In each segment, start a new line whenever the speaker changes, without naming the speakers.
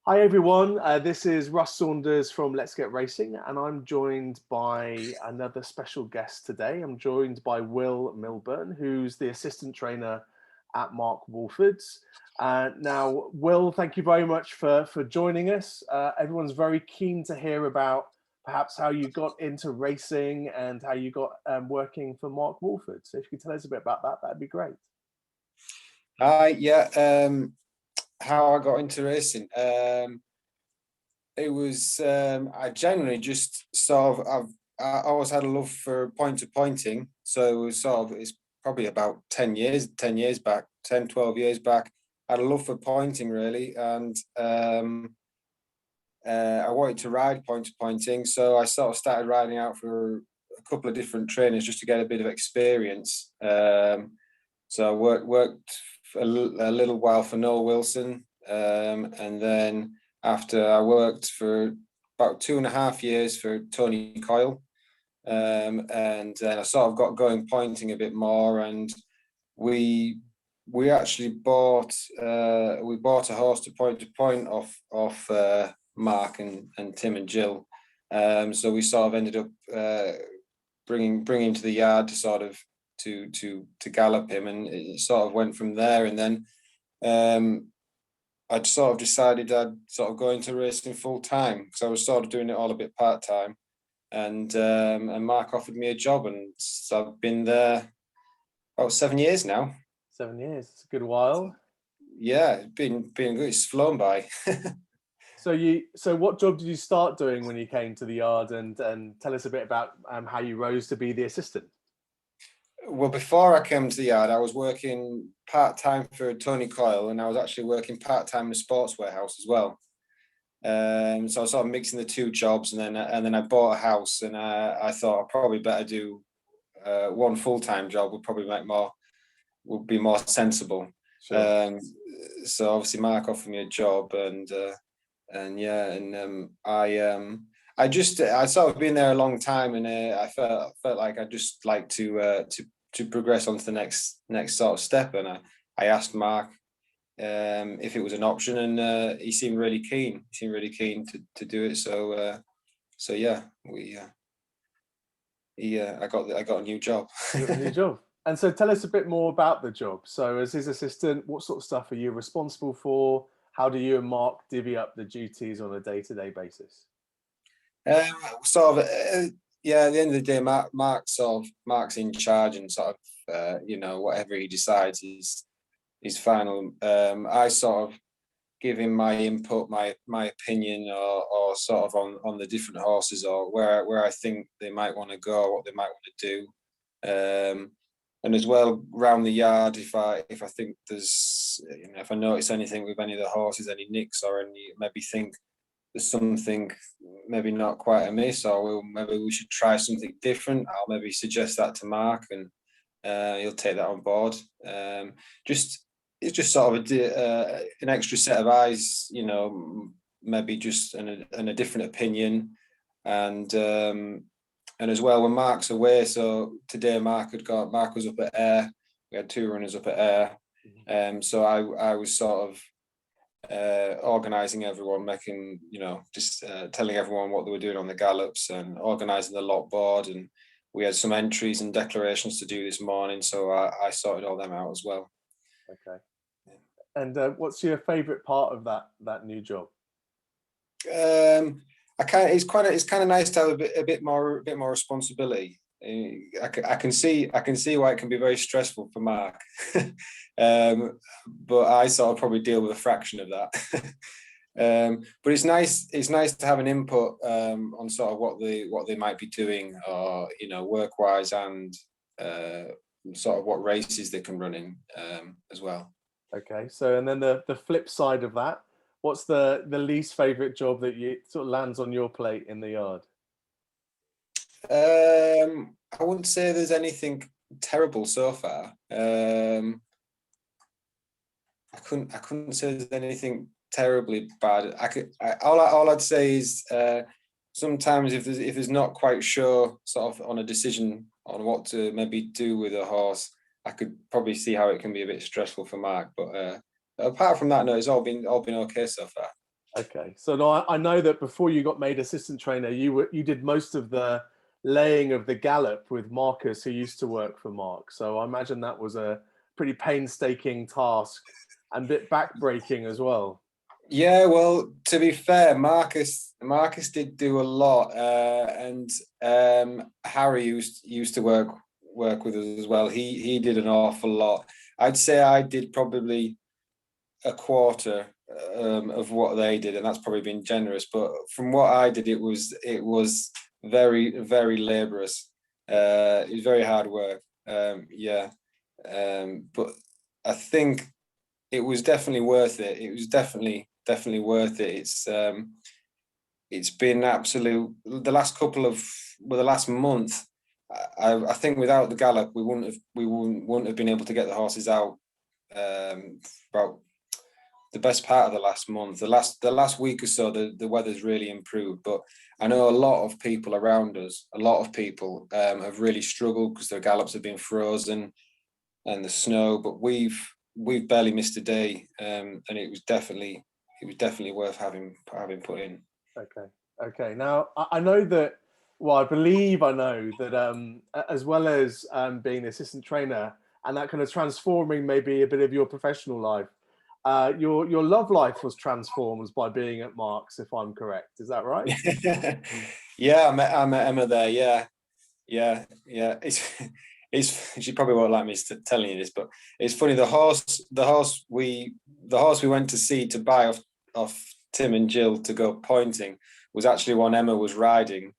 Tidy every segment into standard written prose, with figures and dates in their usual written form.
Hi everyone, this is Russ Saunders from Let's Get Racing, and I'm joined by another special guest today. I'm joined by Will Milburn, who's the assistant trainer at Mark Walford's. Now, Will, thank you very much for joining us. Everyone's very keen to hear about perhaps how you got into racing and how you got working for Mark Walford. So if you could tell us a bit about that, that'd be great.
How I got into racing. It was I generally just I always had a love for pointing. So it was it's probably about 10 years back, 10, 12 years back. I had a love for pointing really, and I wanted to ride pointing. So I sort of started riding out for a couple of different trainers just to get a bit of experience. So I worked a little while for Noel Wilson, and then after I worked for about 2.5 years for Tony Coyle, and then I sort of got going pointing a bit more, and we actually bought a horse to point off Mark and Tim and Jill. So we sort of ended up bringing him to the yard to sort of to gallop him, and it sort of went from there. And then I'd sort of decided I'd sort of go into racing full time, because I was sort of doing it all a bit part time, and Mark offered me a job, and so I've been there about 7 years now.
7 years, it's a good while.
Yeah, it's been good. It's flown by.
So what job did you start doing when you came to the yard, and tell us a bit about how you rose to be the assistant?
Well, before I came to the yard, I was working part-time for Tony Coyle, and I was actually working part-time in a sports warehouse as well. So I was sort of mixing the two jobs, and then I bought a house, and I thought I'd probably better do one full-time job would be more sensible. Sure. So obviously Mark offered me a job, I sort of been there a long time, and I felt like I'd just like to progress on to the next sort of step. And I asked Mark if it was an option, and he seemed really keen. He seemed really keen to do it. So yeah, I got a new job.
You got a new job. And so tell us a bit more about the job. So as his assistant, what sort of stuff are you responsible for? How do you and Mark divvy up the duties on a day-to-day basis?
At the end of the day, Mark's in charge, and sort of whatever he decides is final. I sort of give him my input, my opinion, or sort of on the different horses, or where I think they might want to go, what they might want to do. And as well, around the yard, if I think there's, if I notice anything with any of the horses, any nicks, or maybe think there's something maybe not quite amiss, or maybe we should try something different, I'll maybe suggest that to Mark, and he'll take that on board. It's just sort of an extra set of eyes, maybe just a different opinion, and as well, when Mark's away, so today Mark was up at Ayr. We had 2 runners up at Ayr. So I was sort of organising everyone, making, just telling everyone what they were doing on the gallops, and organising the lot board. And we had some entries and declarations to do this morning, so I sorted all them out as well.
Okay. Yeah. And what's your favourite part of that new job?
It's kind of nice to have a bit more responsibility. I can see why it can be very stressful for Mark, but I sort of probably deal with a fraction of that. But it's nice to have an input on sort of what they might be doing, or work wise, and sort of what races they can run in as well.
Okay, so and then the flip side of that. What's the least favourite job that you sort of lands on your plate in the yard?
I wouldn't say there's anything terrible so far. I couldn't say there's anything terribly bad. All I'd say is sometimes if there's not quite sure sort of on a decision on what to maybe do with a horse, I could probably see how it can be a bit stressful for Mark. But apart from that, no, it's all been okay so far.
Okay, so now I know that before you got made assistant trainer, you did most of the laying of the gallop with Marcus, who used to work for Mark. So I imagine that was a pretty painstaking task and a bit backbreaking as well.
Yeah, well, to be fair, Marcus did do a lot, and Harry used to work with us as well. He did an awful lot. I'd say I did probably a quarter of what they did, and that's probably been generous. But from what I did, it was very, very laborious. It was very hard work. Yeah, but I think it was definitely worth it. It was definitely worth it. It's been absolute. The last couple of the last month, I think without the gallop, we wouldn't have been able to get the horses out. About the best part of the last month, the last week or so, the weather's really improved. But I know a lot of people around us, a lot of people have really struggled because their gallops have been frozen and the snow. But we've barely missed a day, and it was definitely worth having put in.
Okay. Okay. Now I know that. Well, I believe I know that as well as being the assistant trainer and that kind of transforming maybe a bit of your professional life, your love life was transformed by being at Marks, if I'm correct. Is that right?
Yeah, I met Emma there. Yeah, yeah, yeah. It's she probably won't like me telling you this, but it's funny. The horse we went to see to buy off Tim and Jill to go pointing was actually one Emma was riding,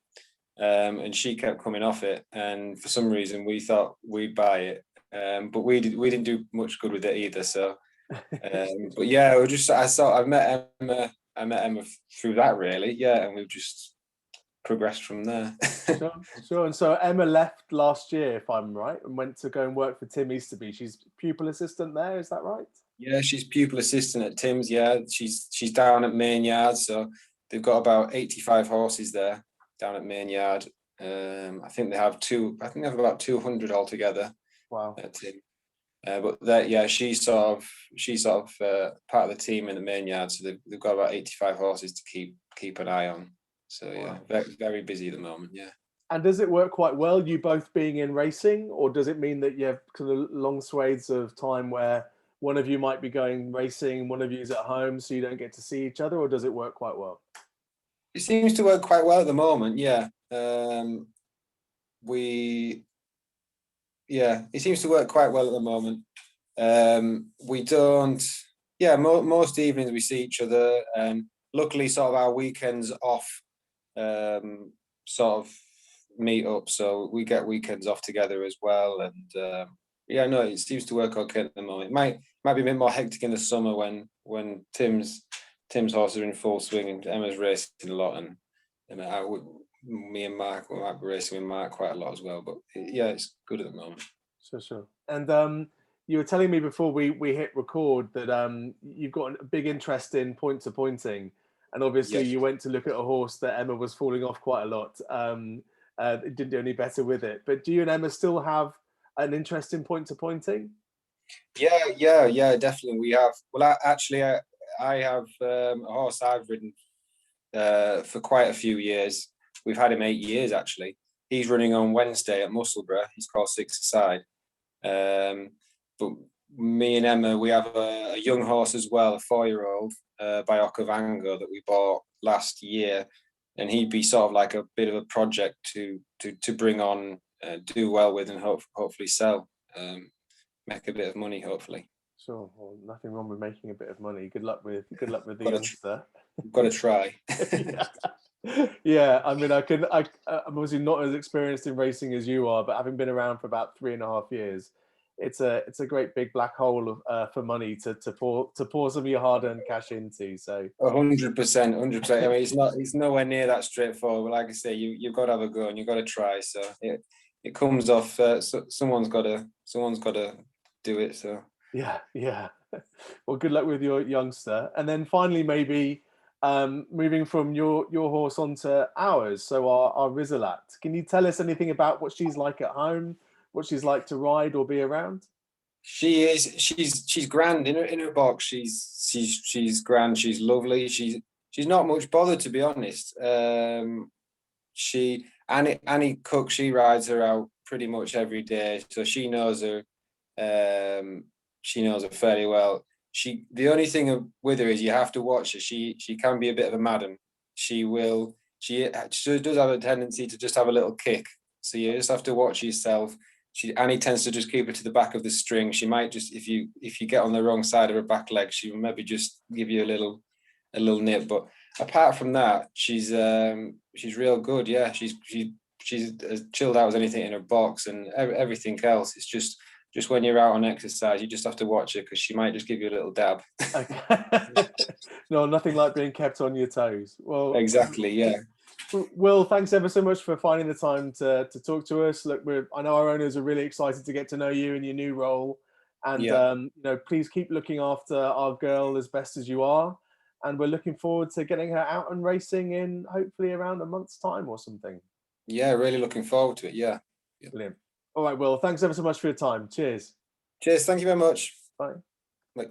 and she kept coming off it. And for some reason, we thought we'd buy it, but we didn't do much good with it either. So, but yeah, I met Emma through that really. Yeah, and we've just progressed from there.
Sure, sure. And so Emma left last year, if I'm right, and went to go and work for Tim Easterby. She's pupil assistant there, is that right?
Yeah, she's pupil assistant at Tim's. Yeah, she's down at Main Yard, so they've got about 85 horses there down at Main Yard. I think they have two. I think they have about 200 altogether
Wow.
at Tim. But that, yeah, she's sort of part of the team in the Main Yard, so they've got about 85 horses to keep an eye on. So yeah,
Wow.
very, very busy at the moment. Yeah.
And does it work quite well, you both being in racing, or does it mean that you have kind of long swathes of time where one of you might be going racing, one of you's at home, so you don't get to see each other, or does it work quite well?
It seems to work quite well at the moment. Yeah. We Yeah, it seems to work quite well at the moment. We don't, yeah, most evenings we see each other. Luckily, sort of our weekends off, sort of meet up, so we get weekends off together as well. And yeah, no, it seems to work okay at the moment. It might be a bit more hectic in the summer when Tim's horses are in full swing and Emma's racing a lot, and me and Mark, we might be racing with Mark quite a lot as well. But yeah, it's good at the moment.
Sure, sure. And you were telling me before we hit record that you've got a big interest in point to pointing, and obviously
Yes.
you went to look at a horse that Emma was falling off quite a lot. It didn't do any better with it. But do you and Emma still have an interest in point to pointing?
Yeah, definitely. We have. Well, actually, I have a horse I've ridden for quite a few years. We've had him 8 years actually. He's running on Wednesday at Musselburgh. He's called Six Aside. But me and Emma, we have a young horse as well, a 4-year-old by Okavango that we bought last year, and he'd be sort of like a bit of a project to bring on, do well with, and hopefully sell, make a bit of money, hopefully.
Sure. Well, nothing wrong with making a bit of money. Good luck with the
Got to
youngster.
got to try.
Yeah. Yeah, I mean, I'm obviously not as experienced in racing as you are, but having been around for about 3.5 years, it's a great big black hole for money to pour some of your hard-earned cash into. So
100%, 100%. I mean, it's nowhere near that straightforward. But like I say, you've got to have a go and you've got to try. So it comes off. Someone's got to do it. So
yeah, yeah. Well, good luck with your youngster, and then finally maybe moving from your horse onto ours. So our Resolute. Can you tell us anything about what she's like at home, what she's like to ride or be around?
she is. She's grand in her box. She's grand. She's lovely. she's not much bothered, to be honest. Annie Cook, she rides her out pretty much every day, so she knows her. She knows her fairly well. The only thing with her is you have to watch her. She can be a bit of a madam. She does have a tendency to just have a little kick. So you just have to watch yourself. Annie tends to just keep it to the back of the string. She might just, if you get on the wrong side of her back leg, she will maybe just give you a little nip. But apart from that, she's real good. Yeah, she's as chilled out as anything in her box, and everything else. It's just when you're out on exercise, you just have to watch her, because she might just give you a little dab.
Okay. No, nothing like being kept on your toes. Well,
Exactly. Yeah.
Will, thanks ever so much for finding the time to talk to us. Look, I know our owners are really excited to get to know you in your new role, and
Yeah.
please keep looking after our girl as best as you are. And we're looking forward to getting her out and racing in hopefully around a month's time or something.
Yeah. Really looking forward to it. Yeah.
Brilliant. All right, Will, thanks ever so much for your time. Cheers.
Cheers. Thank you very much.
Bye.
Bye.